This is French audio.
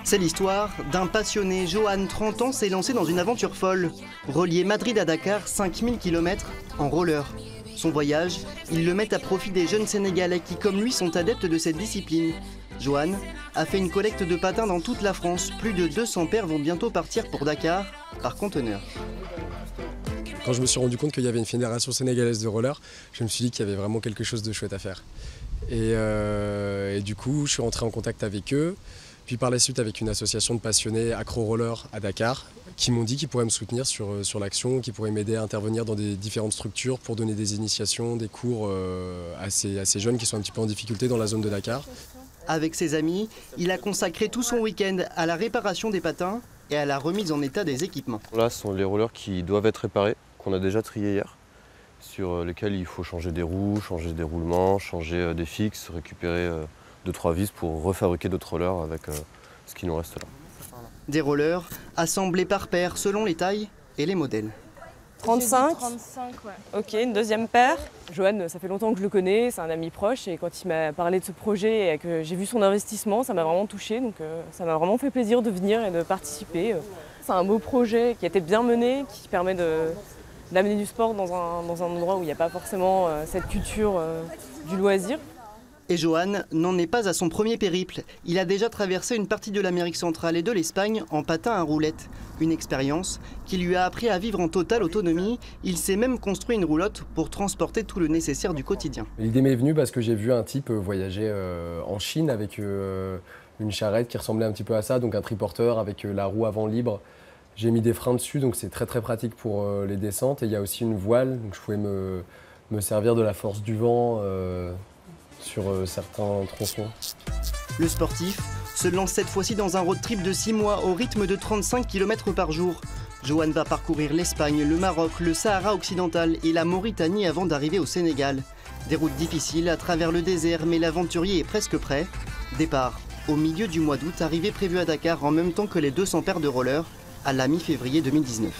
C'est l'histoire d'un passionné. Johan, 30 ans, s'est lancé dans une aventure folle. Relier Madrid à Dakar, 5000 km en roller. Son voyage, il le met à profit des jeunes Sénégalais qui, comme lui, sont adeptes de cette discipline. Johan a fait une collecte de patins dans toute la France. Plus de 200 paires vont bientôt partir pour Dakar par conteneur. Quand je me suis rendu compte qu'il y avait une fédération sénégalaise de roller, je me suis dit qu'il y avait vraiment quelque chose de chouette à faire. Et du coup, je suis rentré en contact avec eux. Puis par la suite avec une association de passionnés accro-roller à Dakar qui m'ont dit qu'ils pourraient me soutenir sur l'action, qu'ils pourraient m'aider à intervenir dans des différentes structures pour donner des initiations, des cours à ces jeunes qui sont un petit peu en difficulté dans la zone de Dakar. Avec ses amis, il a consacré tout son week-end à la réparation des patins et à la remise en état des équipements. Là, ce sont les rollers qui doivent être réparés, qu'on a déjà triés hier, sur lesquels il faut changer des roues, changer des roulements, changer des fixes, récupérer 2-3 vis pour refabriquer d'autres rollers avec ce qui nous reste là. Des rollers assemblés par paire selon les tailles et les modèles. 35. 35, ouais. Ok, une deuxième paire. Johan, ça fait longtemps que je le connais, c'est un ami proche et quand il m'a parlé de ce projet et que j'ai vu son investissement, ça m'a vraiment touchée. Donc ça m'a vraiment fait plaisir de venir et de participer. C'est un beau projet qui a été bien mené, qui permet d'amener du sport dans un endroit où il n'y a pas forcément cette culture du loisir. Et Johan n'en est pas à son premier périple. Il a déjà traversé une partie de l'Amérique centrale et de l'Espagne en patin à roulettes. Une expérience qui lui a appris à vivre en totale autonomie. Il s'est même construit une roulotte pour transporter tout le nécessaire du quotidien. L'idée m'est venue parce que j'ai vu un type voyager en Chine avec une charrette qui ressemblait un petit peu à ça, donc un triporteur avec la roue avant libre. J'ai mis des freins dessus, donc c'est très pratique pour les descentes. Et il y a aussi une voile, donc je pouvais me servir de la force du vent sur certains tronçons. Le sportif se lance cette fois-ci dans un road trip de 6 mois au rythme de 35 km par jour. Johan va parcourir l'Espagne, le Maroc, le Sahara occidental et la Mauritanie avant d'arriver au Sénégal. Des routes difficiles à travers le désert, mais l'aventurier est presque prêt. Départ au milieu du mois d'août, arrivée prévue à Dakar en même temps que les 200 paires de rollers à la mi-février 2019.